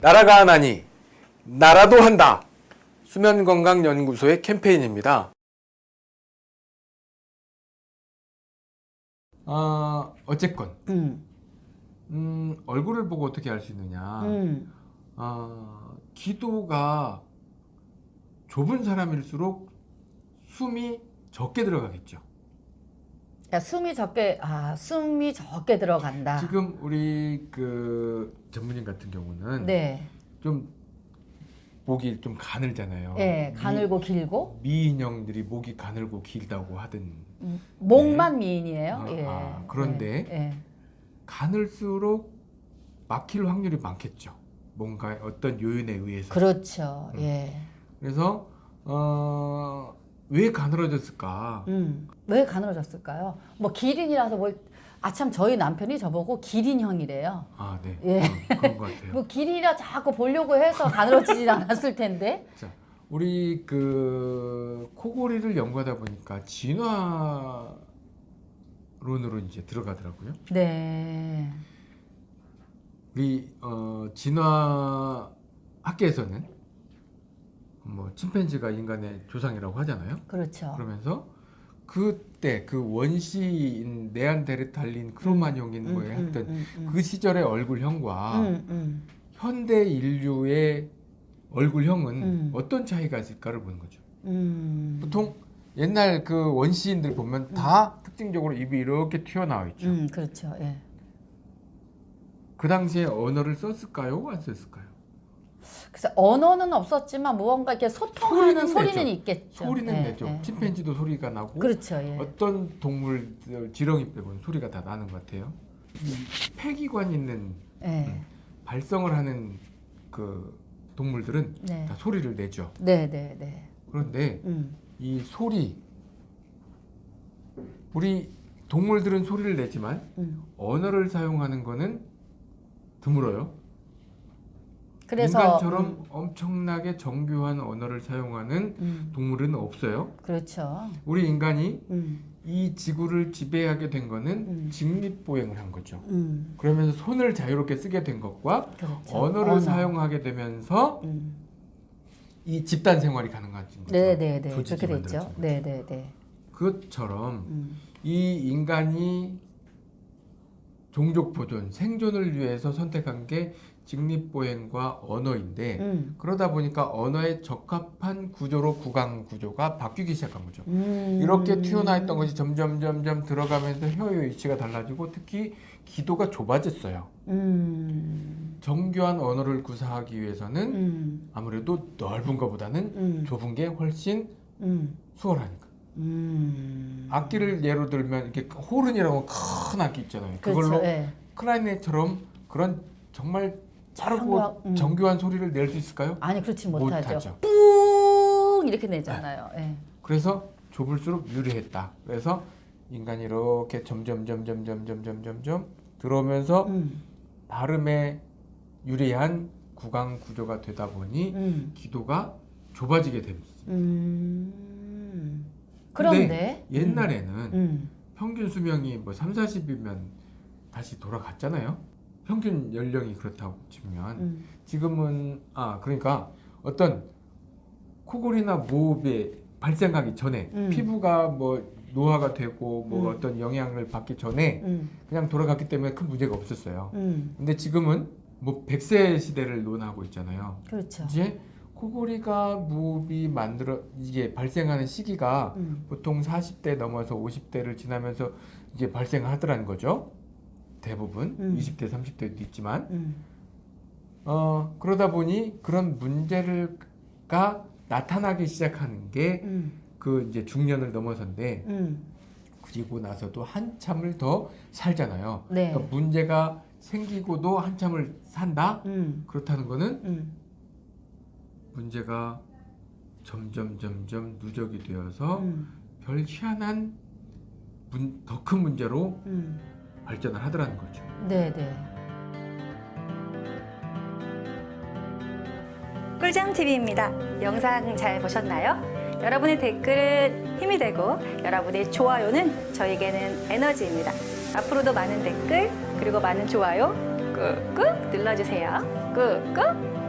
나라가 하나니 나라도 한다. 수면건강연구소의 캠페인입니다. 어쨌건 얼굴을 보고 어떻게 알 수 있느냐. 기도가 좁은 사람일수록 숨이 적게 들어가겠죠. 야, 숨이 적게 들어간다. 지금 우리 그 전문의 같은 경우는 네. 좀 목이 좀 가늘잖아요. 네, 가늘고 길고. 미인형들이 목이 가늘고 길다고 하던. 목만 미인이에요. 예. 그런데 예. 가늘수록 막힐 확률이 많겠죠. 뭔가 어떤 요인에 의해서. 그렇죠. 예. 그래서 왜 가늘어졌을까? 왜 가늘어졌을까요? 뭐 기린이라서 참 저희 남편이 저보고 기린형이래요. 아, 네. 예. 그런 것 같아요. 뭐 기린이라 자꾸 보려고 해서 가늘어지진 않았을 텐데. 자, 우리 그 코골이를 연구하다 보니까 진화론으로 이제 들어가더라고요. 네. 우리 진화 학계에서는 뭐 침팬지가 인간의 조상이라고 하잖아요. 그렇죠. 그러면서 그때 그 원시인 네안데르탈린 크로마뇽인 뭐 했던 그 시절의 얼굴형과 현대 인류의 얼굴형은 어떤 차이가 있을까를 보는 거죠. 보통 옛날 그 원시인들 보면 다 특징적으로 입이 이렇게 튀어나와 있죠. 그렇죠. 예. 그 당시에 언어를 썼을까요? 안 썼을까요? 그래서 언어는 없었지만 무언가 이렇게 소통하는 소리는 있겠죠. 소리는 예, 내죠. 예. 침팬지도 소리가 나고. 그렇죠. 예. 어떤 동물 지렁이 빼고는 소리가 다 나는 것 같아요. 폐기관 있는 예. 발성을 하는 그 동물들은 네. 다 소리를 내죠. 네, 네, 네. 그런데 이 소리, 우리 동물들은 소리를 내지만 언어를 사용하는 거는 드물어요. 그래서 인간처럼 엄청나게 정교한 언어를 사용하는 동물은 없어요. 그렇죠. 우리 인간이 이 지구를 지배하게 된 거는 직립보행을 한 거죠. 그러면서 손을 자유롭게 쓰게 된 것과 그렇죠. 언어를 사용하게 되면서 이 집단 생활이 가능한 거죠. 네, 네, 네. 조직이 그렇게 됐죠. 만들어진 거죠. 네, 네, 네. 그것처럼 이 인간이 종족 보존, 생존을 위해서 선택한 게 직립보행과 언어인데 그러다 보니까 언어에 적합한 구조로 구강 구조가 바뀌기 시작한 거죠. 이렇게 튀어나와 있던 것이 점점 들어가면서 혀의 위치가 달라지고 특히 기도가 좁아졌어요. 정교한 언어를 구사하기 위해서는 아무래도 넓은 것보다는 좁은 게 훨씬 수월하니까. 악기를 예로 들면 이렇게 호른이라고 큰 악기 있잖아요. 그걸로 그렇죠. 예. 클라리넷처럼 그런 정말 빠르고 정교한 소리를 낼 수 있을까요? 아니, 그렇지 못하죠. 못하죠. 뿡 이렇게 내잖아요. 예. 그래서 좁을수록 유리했다. 그래서 인간이 이렇게 점점 들어오면서 발음에 유리한 구강 구조가 되다 보니 기도가 좁아지게 됩니다. 그런데 옛날에는 평균 수명이 뭐 3, 40이면 다시 돌아갔잖아요. 평균 연령이 그렇다고 치면 지금은 그러니까 어떤 코골이나 무호흡이 발생하기 전에 피부가 뭐 노화가 되고 뭐 어떤 영향을 받기 전에 그냥 돌아갔기 때문에 큰 문제가 없었어요. 근데 지금은 뭐 100세 시대를 논하고 있잖아요. 그렇죠. 이제 코골이가 무호흡이 이게 발생하는 시기가 보통 40대 넘어서 50대를 지나면서 이제 발생하더라는 거죠. 대부분 20대, 30대도 있지만 그러다 보니 그런 문제가 나타나기 시작하는 게 그 이제 중년을 넘어서인데 그리고 나서도 한참을 더 살잖아요. 네. 그러니까 문제가 생기고도 한참을 산다? 그렇다는 거는 문제가 점점 누적이 되어서 별 희한한 더 큰 문제로 발전을 하더라는 거죠. 네네. 꿀잠TV입니다. 영상 잘 보셨나요? 여러분의 댓글은 힘이 되고 여러분의 좋아요는 저에게는 에너지입니다. 앞으로도 많은 댓글 그리고 많은 좋아요 꾹꾹 눌러주세요. 꾹꾹.